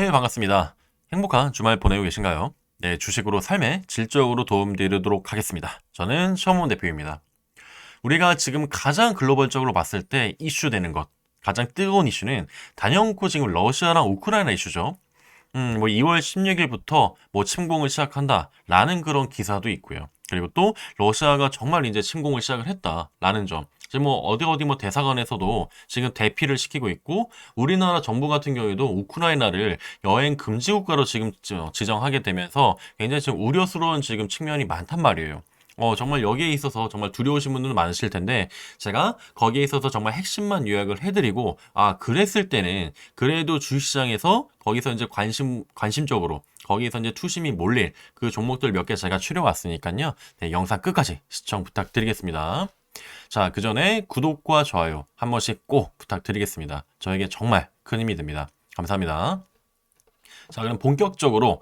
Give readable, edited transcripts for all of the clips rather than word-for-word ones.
네, 반갑습니다. 행복한 주말 보내고 계신가요? 네, 주식으로 삶에 질적으로 도움드리도록 하겠습니다. 저는 서문 대표입니다. 우리가 지금 가장 글로벌적으로 봤을 때 이슈되는 것, 가장 뜨거운 이슈는 단연코 지금 러시아랑 우크라이나 이슈죠. 뭐 2월 16일부터 뭐 침공을 시작한다라는 그런 기사도 있고요. 그리고 또 러시아가 정말 이제 침공을 시작을 했다라는 점. 지금 뭐 어디 뭐 대사관에서도 지금 대피를 시키고 있고 우리나라 정부 같은 경우에도 우크라이나를 여행 금지 국가로 지금 지정하게 되면서 굉장히 지금 우려스러운 지금 측면이 많단 말이에요. 정말 여기에 있어서 정말 두려우신 분들은 많으실 텐데 제가 거기에 있어서 정말 핵심만 요약을 해드리고 그랬을 때는 그래도 주식시장에서 거기서 이제 관심적으로 거기서 이제 투심이 몰릴 그 종목들 몇 개 제가 추려왔으니까요. 네, 영상 끝까지 시청 부탁드리겠습니다. 자, 그 전에 구독과 좋아요 한 번씩 꼭 부탁드리겠습니다. 저에게 정말 큰 힘이 됩니다. 감사합니다. 자, 그럼 본격적으로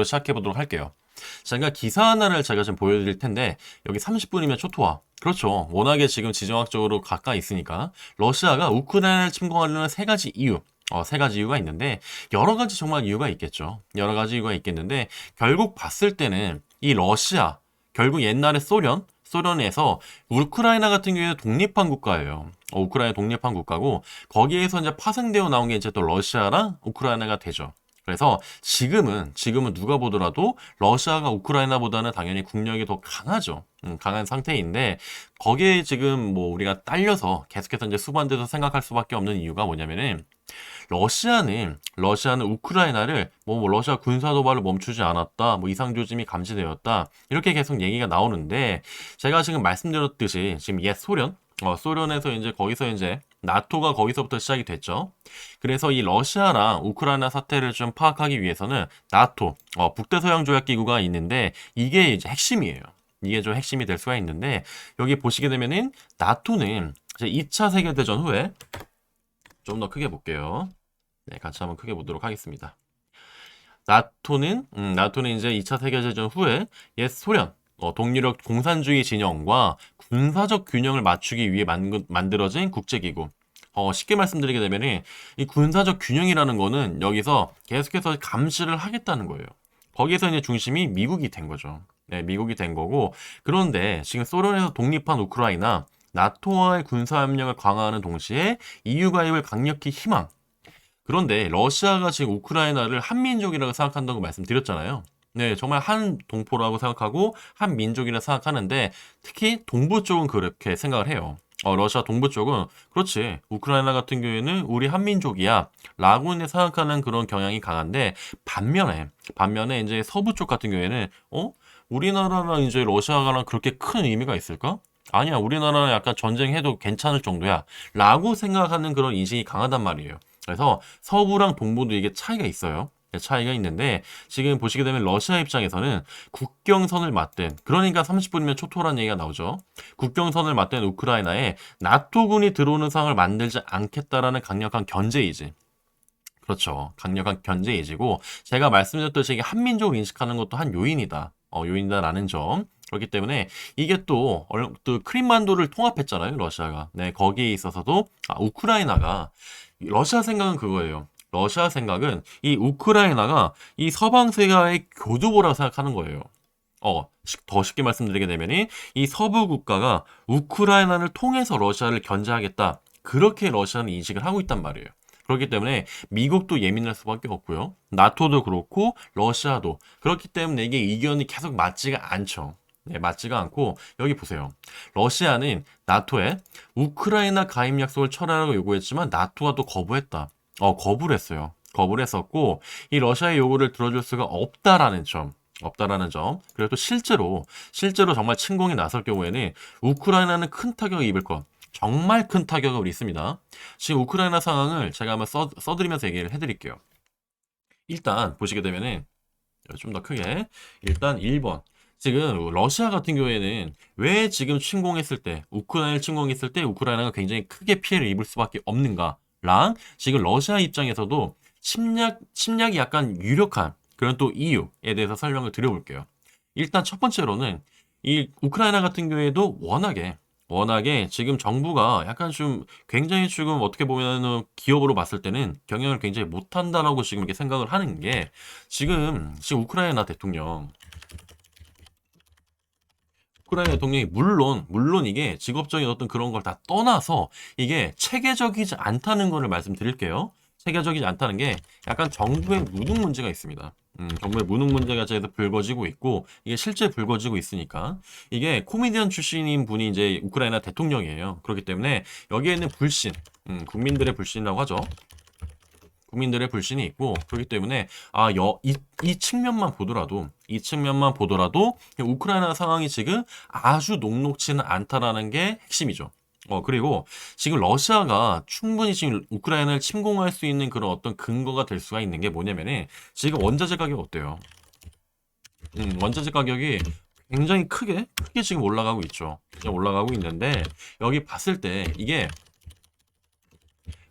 시작해 보도록 할게요. 제가 기사 하나를 제가 지금 보여드릴 텐데 여기 30분이면 초토화. 그렇죠. 워낙에 지금 지정학적으로 가까이 있으니까 러시아가 우크라이나를 침공하려는 세 가지 이유가 있는데 여러 가지 정말 이유가 있겠죠. 여러 가지 이유가 있겠는데 결국 봤을 때는 이 러시아 결국 옛날에 소련에서 우크라이나 같은 경우에는 독립한 국가예요. 우크라이나 독립한 국가고 거기에서 이제 파생되어 나온 게 이제 또 러시아랑 우크라이나가 되죠. 그래서 지금은 누가 보더라도 러시아가 우크라이나보다는 당연히 국력이 더 강하죠. 강한 상태인데 거기에 지금 뭐 우리가 딸려서 계속해서 이제 수반돼서 생각할 수밖에 없는 이유가 뭐냐면은 러시아는 우크라이나를 뭐 러시아 군사 도발을 멈추지 않았다, 뭐 이상 조짐이 감지되었다 이렇게 계속 얘기가 나오는데 제가 지금 말씀드렸듯이 지금 옛 소련에서 이제 거기서 이제 나토가 거기서부터 시작이 됐죠. 그래서 이 러시아랑 우크라이나 사태를 좀 파악하기 위해서는 나토, 북대서양 조약 기구가 있는데 이게 이제 핵심이에요. 이게 좀 핵심이 될 수가 있는데 여기 보시게 되면은 나토는 이제 2차 세계대전 후에 좀 더 크게 볼게요. 네, 같이 한번 크게 보도록 하겠습니다. 나토는 이제 2차 세계대전 후에 옛 소련, 동유럽 공산주의 진영과 군사적 균형을 맞추기 위해 만들어진 국제기구. 쉽게 말씀드리게 되면은 이 군사적 균형이라는 거는 여기서 계속해서 감시를 하겠다는 거예요. 거기에서 이제 중심이 미국이 된 거죠. 네, 미국이 된 거고 그런데 지금 소련에서 독립한 우크라이나 나토와의 군사협력을 강화하는 동시에 EU 가입을 강력히 희망. 그런데 러시아가 지금 우크라이나를 한민족이라고 생각한다고 말씀드렸잖아요. 네, 정말 한 동포라고 생각하고 한 민족이라 생각하는데 특히 동부 쪽은 그렇게 생각을 해요. 러시아 동부 쪽은 그렇지. 우크라이나 같은 경우에는 우리 한민족이야. 라고 이제 생각하는 그런 경향이 강한데 반면에 이제 서부 쪽 같은 경우에는 우리나라랑 이제 러시아랑 그렇게 큰 의미가 있을까? 아니야, 우리나라는 약간 전쟁해도 괜찮을 정도야. 라고 생각하는 그런 인식이 강하단 말이에요. 그래서 서부랑 동부도 이게 차이가 있어요. 차이가 있는데 지금 보시게 되면 러시아 입장에서는 국경선을 맞댄 그러니까 30분이면 초토라는 얘기가 나오죠. 국경선을 맞댄 우크라이나에 나토군이 들어오는 상황을 만들지 않겠다라는 강력한 견제의지. 그렇죠. 강력한 견제의지고 제가 말씀드렸듯이 이게 한민족을 인식하는 것도 한 요인이다. 요인이다라는 점. 그렇기 때문에 이게 또 크림반도를 통합했잖아요. 러시아가. 네, 거기에 있어서도 우크라이나가 러시아 생각은 그거예요. 러시아 생각은 이 우크라이나가 이 서방 세계의 교두보라고 생각하는 거예요. 더 쉽게 말씀드리게 되면이 이 서부 국가가 우크라이나를 통해서 러시아를 견제하겠다. 그렇게 러시아는 인식을 하고 있단 말이에요. 그렇기 때문에 미국도 예민할 수밖에 없고요. 나토도 그렇고 러시아도 그렇기 때문에 이게 의견이 계속 맞지가 않죠. 네, 맞지가 않고 여기 보세요. 러시아는 나토에 우크라이나 가입 약속을 철회하라고 요구했지만 나토가 또 거부했다. 거부를 했어요. 거부를 했었고 이 러시아의 요구를 들어줄 수가 없다라는 점. 그리고 또 실제로 정말 침공에 나설 경우에는 우크라이나는 큰 타격을 입을 것. 정말 큰 타격을 있습니다. 지금 우크라이나 상황을 제가 한번 써드리면서 얘기를 해드릴게요. 일단 보시게 되면은 좀 더 크게 일단 1번 지금 러시아 같은 경우에는 왜 지금 우크라이나를 침공했을 때 우크라이나가 굉장히 크게 피해를 입을 수밖에 없는가랑 지금 러시아 입장에서도 침략이 약간 유력한 그런 또 이유에 대해서 설명을 드려볼게요. 일단 첫 번째로는 이 우크라이나 같은 경우에도 워낙에 워낙에 지금 정부가 약간 좀 굉장히 지금 어떻게 보면은 기업으로 봤을 때는 경영을 굉장히 못한다라고 지금 이렇게 생각을 하는 게 지금 우크라이나 대통령 우크라이나 대통령이 물론 이게 직업적인 어떤 그런 걸 다 떠나서 이게 체계적이지 않다는 거를 말씀드릴게요. 체계적이지 않다는 게 약간 정부의 무능 문제가 있습니다. 정부의 무능 문제가 제에서 불거지고 있고 이게 실제 불거지고 있으니까 이게 코미디언 출신인 분이 이제 우크라이나 대통령이에요. 그렇기 때문에 여기에 있는 불신, 국민들의 불신이라고 하죠. 국민들의 불신이 있고 그렇기 때문에 이 측면만 보더라도 우크라이나 상황이 지금 아주 녹록지는 않다라는 게 핵심이죠. 그리고 지금 러시아가 충분히 지금 우크라이나를 침공할 수 있는 그런 어떤 근거가 될 수가 있는 게 뭐냐면은 지금 원자재 가격 어때요? 원자재 가격이 굉장히 크게 지금 올라가고 있죠. 지금 올라가고 있는데 여기 봤을 때 이게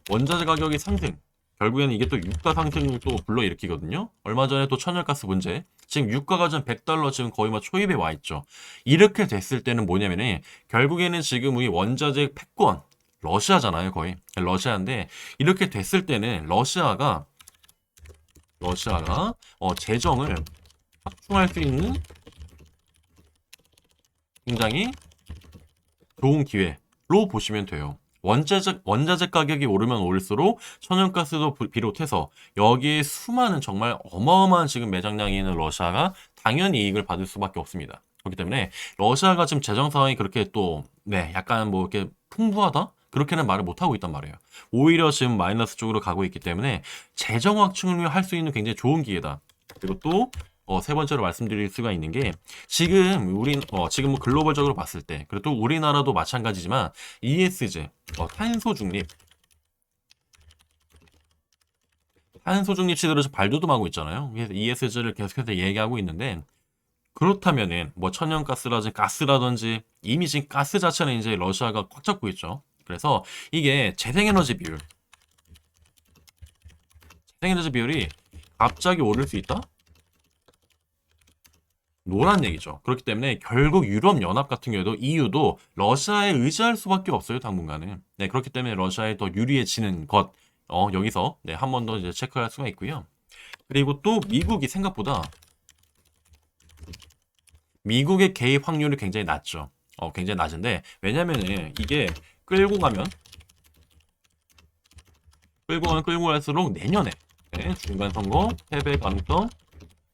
원자재 가격이 상승. 결국에는 이게 또 유가 상승을 또 불러일으키거든요. 얼마 전에 또 천연가스 문제. 지금 유가가 전 $100 지금 거의 뭐 초입에 와 있죠. 이렇게 됐을 때는 뭐냐면은 결국에는 지금 우리 원자재 패권 러시아잖아요, 거의. 러시아인데 이렇게 됐을 때는 러시아가 재정을 확충할 수 있는 굉장히 좋은 기회로 보시면 돼요. 원자재 가격이 오르면 오를수록 천연가스도 비롯해서 여기에 수많은 정말 어마어마한 지금 매장량이 있는 러시아가 당연히 이익을 받을 수밖에 없습니다. 그렇기 때문에 러시아가 지금 재정 상황이 그렇게 또, 네, 약간 뭐 이렇게 풍부하다? 그렇게는 말을 못하고 있단 말이에요. 오히려 지금 마이너스 쪽으로 가고 있기 때문에 재정 확충을 할 수 있는 굉장히 좋은 기회다. 그리고 또 세 번째로 말씀드릴 수가 있는 게 지금 뭐 글로벌적으로 봤을 때 그리고 또 우리나라도 마찬가지지만 ESG 탄소 중립 시대로 발돋움하고 있잖아요. 그래서 ESG를 계속해서 얘기하고 있는데 그렇다면은 뭐 천연가스라든지 가스라든지 이미 지금 가스 자체는 이제 러시아가 꽉 잡고 있죠. 그래서 이게 재생에너지 비율이 갑자기 오를 수 있다? 노란 얘기죠. 그렇기 때문에 결국 유럽연합 같은 경우에도 EU도 러시아에 의지할 수밖에 없어요, 당분간은. 네, 그렇기 때문에 러시아에 더 유리해지는 것, 여기서 네, 한 번 더 이제 체크할 수가 있고요. 그리고 또 미국의 개입 확률이 굉장히 낮죠. 굉장히 낮은데 왜냐면은 이게 끌고 가면 끌고 갈수록 내년에 중간 선거 패배 가능성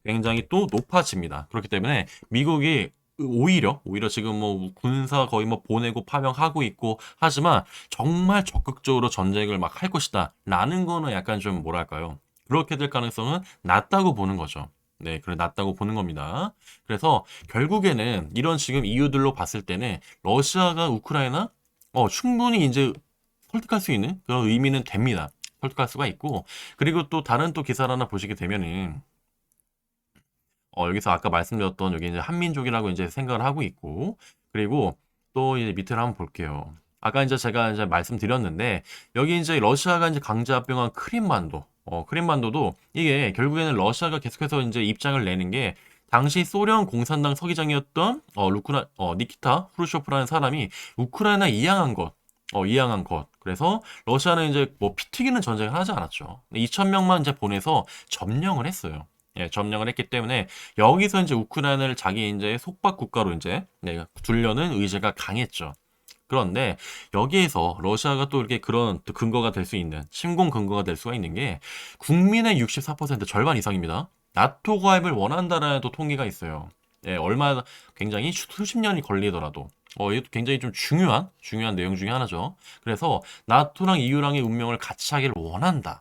굉장히 또 높아집니다. 그렇기 때문에 미국이 오히려 지금 뭐 군사 거의 뭐 보내고 파병하고 있고 하지만 정말 적극적으로 전쟁을 막 할 것이다 라는 거는 약간 좀 뭐랄까요, 그렇게 될 가능성은 낮다고 보는 거죠. 네, 그래 낮다고 보는 겁니다. 그래서 결국에는 이런 지금 이유들로 봤을 때는 러시아가 우크라이나 충분히 이제 설득할 수 있는 그런 의미는 됩니다. 설득할 수가 있고 그리고 또 다른 또 기사를 하나 보시게 되면은 여기서 아까 말씀드렸던 여기 이제 한민족이라고 이제 생각을 하고 있고, 그리고 또 이제 밑을 한번 볼게요. 아까 이제 제가 이제 말씀드렸는데, 여기 이제 러시아가 이제 강제 합병한 크림반도, 크림반도도 이게 결국에는 러시아가 계속해서 이제 입장을 내는 게, 당시 소련 공산당 서기장이었던 니키타 후르쇼프라는 사람이 우크라이나 이양한 것. 그래서 러시아는 이제 뭐 피 튀기는 전쟁을 하지 않았죠. 2,000명만 이제 보내서 점령을 했어요. 예, 점령을 했기 때문에 여기서 이제 우크라이나를 자기 이제 속박 국가로 이제 두려는 의지가 강했죠. 그런데 여기에서 러시아가 또 이렇게 그런 또 근거가 될 수 있는 침공 근거가 될 수가 있는 게 국민의 64% 절반 이상입니다. 나토 가입을 원한다라는 또 통계가 있어요. 예, 굉장히 수십 년이 걸리더라도 이것도 굉장히 좀 중요한 내용 중에 하나죠. 그래서 나토랑 EU랑의 운명을 같이 하기를 원한다.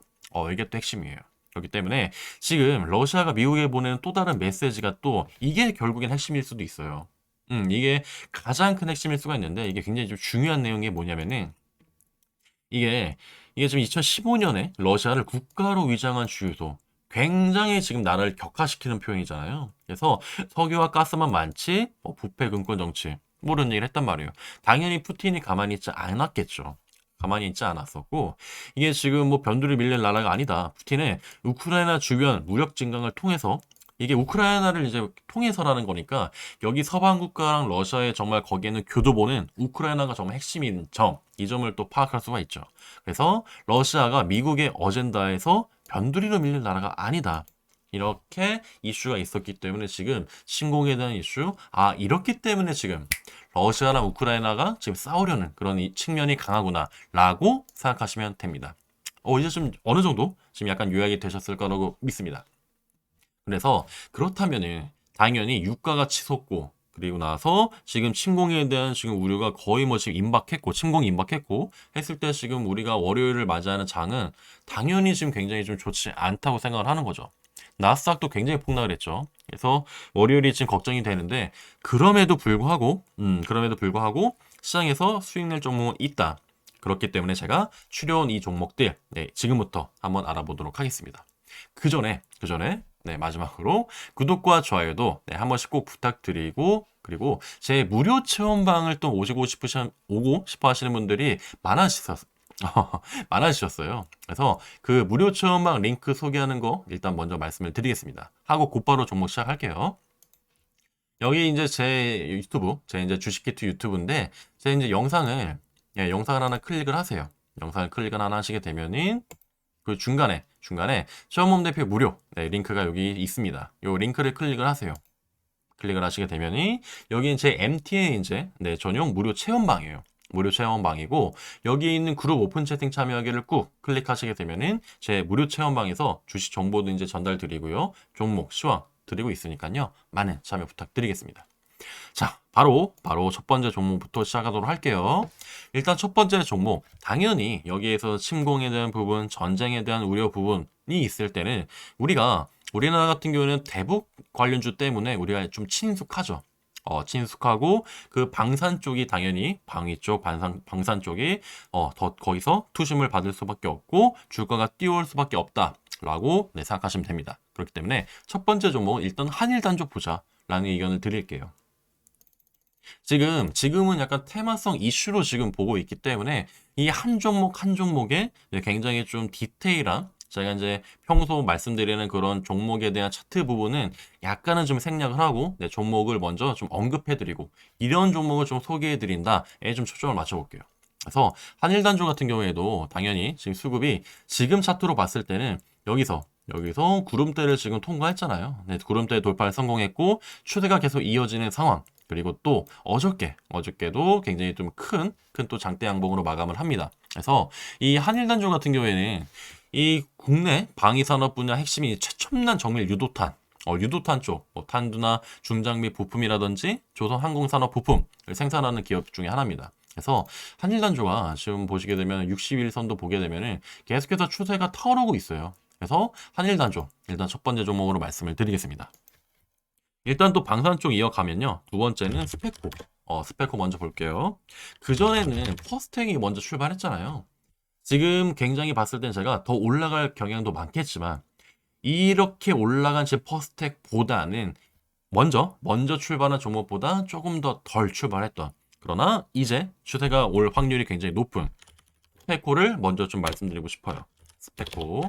이게 또 핵심이에요. 그렇기 때문에 지금 러시아가 미국에 보내는 또 다른 메시지가 또 이게 결국엔 핵심일 수도 있어요. 이게 가장 큰 핵심일 수가 있는데 이게 굉장히 좀 중요한 내용이 뭐냐면은 이게 이게 지금 2015년에 러시아를 국가로 위장한 주유소 굉장히 지금 나라를 격화시키는 표현이잖아요. 그래서 석유와 가스만 많지 부패 금권 정치 모르는 얘기를 했단 말이에요. 당연히 푸틴이 가만히 있지 않았겠죠. 가만히 있지 않았었고 이게 지금 뭐 변두리 밀릴 나라가 아니다. 푸틴은 우크라이나 주변 무력 증강을 통해서 이게 우크라이나를 이제 통해서라는 거니까 여기 서방 국가랑 러시아의 정말 거기에는 교두보는 우크라이나가 정말 핵심인 점, 이 점을 또 파악할 수가 있죠. 그래서 러시아가 미국의 어젠다에서 변두리로 밀릴 나라가 아니다. 이렇게 이슈가 있었기 때문에 지금 침공에 대한 이슈, 이렇기 때문에 지금 러시아랑 우크라이나가 지금 싸우려는 그런 측면이 강하구나 라고 생각하시면 됩니다. 이제 좀 어느 정도 지금 약간 요약이 되셨을 거라고 믿습니다. 그래서 그렇다면은 당연히 유가가 치솟고 그리고 나서 지금 침공에 대한 지금 우려가 거의 뭐 지금 임박했고 침공이 임박했고 했을 때 지금 우리가 월요일을 맞이하는 장은 당연히 지금 굉장히 좀 좋지 않다고 생각을 하는 거죠. 나스닥도 굉장히 폭락을 했죠. 그래서 월요일이 지금 걱정이 되는데 그럼에도 불구하고 시장에서 수익 낼 종목은 있다. 그렇기 때문에 제가 추려온 이 종목들 지금부터 한번 알아보도록 하겠습니다. 그 전에 마지막으로 구독과 좋아요도 한 번씩 꼭 부탁드리고 그리고 제 무료 체험방을 또 오고 싶어 하시는 분들이 많아지셨어요. 그래서 그 무료 체험방 링크 소개하는 거 일단 먼저 말씀을 드리겠습니다. 하고 곧바로 종목 시작할게요. 여기 이제 제 이제 주식키트 유튜브인데 제 이제 영상을 하나 클릭을 하세요. 영상을 클릭을 하나 하시게 되면은 그 중간에 시험홈 대표 무료 링크가 여기 있습니다. 요 링크를 클릭을 하세요. 클릭을 하시게 되면이 여기 제 MTA 이제 전용 무료 체험방이에요. 무료 체험방이고 여기 있는 그룹 오픈 채팅 참여하기를 꾹 클릭하시게 되면은 제 무료 체험방에서 주식 정보도 이제 전달 드리고요. 종목 시황 드리고 있으니까요. 많은 참여 부탁드리겠습니다. 자, 바로 첫 번째 종목부터 시작하도록 할게요. 일단 첫 번째 종목, 당연히 여기에서 침공에 대한 부분, 전쟁에 대한 우려 부분이 있을 때는 우리나라 같은 경우는 대북 관련주 때문에 우리가 좀 친숙하죠. 친숙하고 그 방산 쪽이 당연히 방위 쪽, 방산 쪽이 더 거기서 투심을 받을 수밖에 없고 주가가 뛰어올 수밖에 없다라고 생각하시면 됩니다. 그렇기 때문에 첫 번째 종목은 일단 한일 단족 보자라는 의견을 드릴게요. 지금은 약간 테마성 이슈로 지금 보고 있기 때문에 이 한 종목 한 종목에 굉장히 좀 디테일한 제가 이제 평소 말씀드리는 그런 종목에 대한 차트 부분은 약간은 좀 생략을 하고 종목을 먼저 좀 언급해드리고 이런 종목을 좀 소개해드린다에 좀 초점을 맞춰볼게요. 그래서 한일단조 같은 경우에도 당연히 지금 수급이 지금 차트로 봤을 때는 여기서 구름대를 지금 통과했잖아요. 구름대 돌파를 성공했고 추세가 계속 이어지는 상황. 그리고 또 어저께도 굉장히 좀 큰 또 장대 양봉으로 마감을 합니다. 그래서 이 한일단조 같은 경우에는 이 국내 방위산업 분야 핵심이 최첨단 정밀 유도탄 쪽, 탄두나 중장비 부품이라든지 조선항공산업 부품을 생산하는 기업 중에 하나입니다. 그래서 한일단조가 지금 보시게 되면 60일선도 보게 되면 계속해서 추세가 타오르고 있어요. 그래서 한일단조 일단 첫 번째 종목으로 말씀을 드리겠습니다. 일단 또 방산 쪽 이어가면요. 두 번째는 스페코. 스페코 먼저 볼게요. 그전에는 퍼스텍이 먼저 출발했잖아요. 지금 굉장히 봤을 땐 제가 더 올라갈 경향도 많겠지만 이렇게 올라간 제 퍼스텍보다는 먼저 출발한 종목보다 조금 더 덜 출발했던 그러나 이제 추세가 올 확률이 굉장히 높은 스페코를 먼저 좀 말씀드리고 싶어요. 스페코.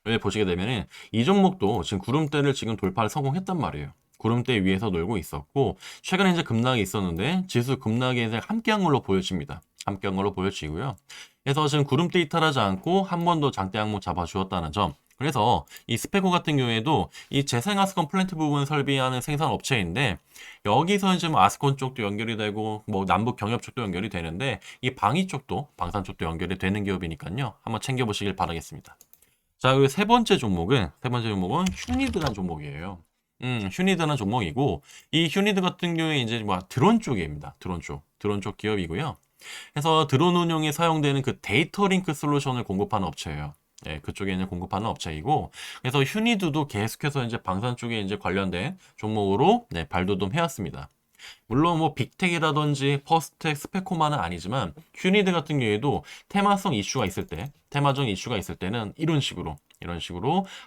를 보시게 되면은 이 종목도 지금 구름대를 지금 돌파를 성공했단 말이에요. 구름대 위에서 놀고 있었고 최근에 이제 급락이 있었는데 지수 급락에 이제 함께한 걸로 보여집니다. 함께한 걸로 보여지고요. 그래서 지금 구름대 이탈하지 않고 한 번 더 장대 항목 잡아주었다는 점. 그래서 이 스페코 같은 경우에도 이 재생아스콘 플랜트 부분 설비하는 생산 업체인데 여기서 이제 뭐 아스콘 쪽도 연결이 되고 뭐 남북 경협 쪽도 연결이 되는데 이 방위 쪽도 방산 쪽도 연결이 되는 기업이니까요. 한번 챙겨보시길 바라겠습니다. 자, 그 세 번째 종목은 휴니드라는 종목이에요. 휴니드라는 종목이고 이 휴니드 같은 경우에 이제 뭐 드론 쪽입니다. 드론 쪽 기업이고요. 그래서 드론 운용에 사용되는 그 데이터 링크 솔루션을 공급하는 업체예요. 그쪽에 이제 공급하는 업체이고, 그래서 휴니드도 계속해서 이제 방산 쪽에 이제 관련된 종목으로 발돋움 해왔습니다. 물론 뭐 빅텍이라든지 퍼스텍, 스페코만은 아니지만 휴니드 같은 경우에도 테마성 이슈가 있을 때, 테마적 이슈가 있을 때는 이런 식으로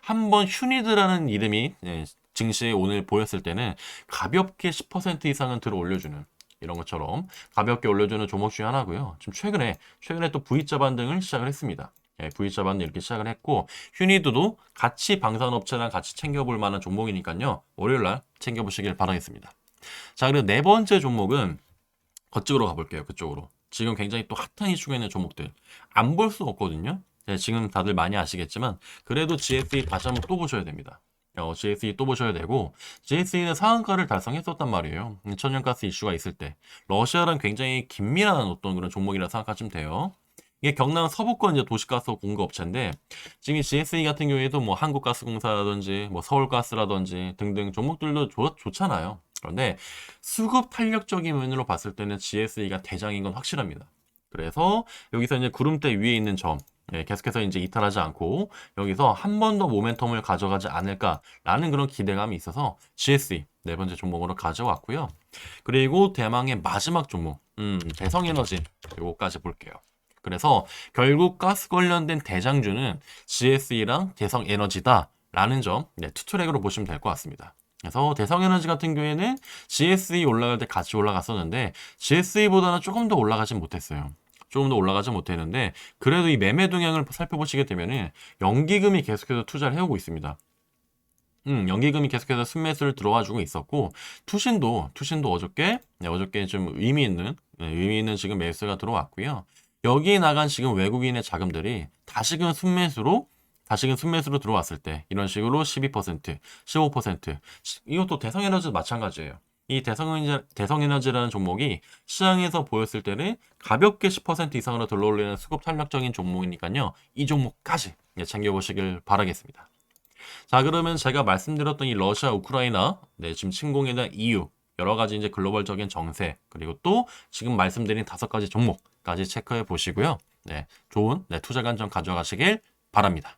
한번 휴니드라는 이름이 증시에 오늘 보였을 때는 가볍게 10% 이상은 들어 올려주는 이런 것처럼 가볍게 올려주는 종목 중에 하나고요. 지금 최근에 또 V자 반등을 시작을 했습니다. V자 반등 이렇게 시작을 했고 휴니드도 같이 방산업체랑 같이 챙겨볼 만한 종목이니까요. 월요일날 챙겨보시길 바라겠습니다. 자, 그리고 네 번째 종목은 거쪽으로 가볼게요. 그쪽으로. 지금 굉장히 또 핫한 이슈가 있는 종목들. 안 볼 수 없거든요. 지금 다들 많이 아시겠지만 그래도 GSE 다시 한번 또 보셔야 됩니다. GSE 또 보셔야 되고 GSE는 상한가를 달성했었단 말이에요. 천연가스 이슈가 있을 때. 러시아랑 굉장히 긴밀한 어떤 그런 종목이라 생각하시면 돼요. 이게 경남 서부권 이제 도시가스 공급업체인데 지금 이 GSE 같은 경우에도 뭐 한국가스공사라든지 뭐 서울가스라든지 등등 종목들도 좋잖아요. 그런데 수급 탄력적인 면으로 봤을 때는 GSE가 대장인 건 확실합니다. 그래서 여기서 이제 구름대 위에 있는 점 계속해서 이제 이탈하지 않고 여기서 한 번 더 모멘텀을 가져가지 않을까라는 그런 기대감이 있어서 GSE 네 번째 종목으로 가져왔고요. 그리고 대망의 마지막 종목, 대성에너지 요거까지 볼게요. 그래서 결국 가스 관련된 대장주는 GSE랑 대성에너지다라는 점 투트랙으로 보시면 될 것 같습니다. 그래서 대성에너지 같은 경우에는 GSE 올라갈 때 같이 올라갔었는데 GSE보다는 조금 더 올라가진 못했어요. 조금 더 올라가지 못했는데 그래도 이 매매 동향을 살펴보시게 되면은 연기금이 계속해서 투자를 해오고 있습니다. 연기금이 계속해서 순매수를 들어와주고 있었고 투신도 어저께 좀 의미 있는 지금 매수가 들어왔고요. 여기에 나간 지금 외국인의 자금들이 다시금 순매수로 들어왔을 때 이런 식으로 12%, 15% 이것도 대성에너지도 마찬가지예요. 이 대성에너지라는 종목이 시장에서 보였을 때는 가볍게 10% 이상으로 들어올리는 수급 탄력적인 종목이니까요. 이 종목까지 챙겨보시길 바라겠습니다. 자, 그러면 제가 말씀드렸던 이 러시아, 우크라이나 지금 침공에 대한 이유, 여러 가지 이제 글로벌적인 정세, 그리고 또 지금 말씀드린 5가지 종목까지 체크해 보시고요. 좋은 투자 관점 가져가시길 바랍니다.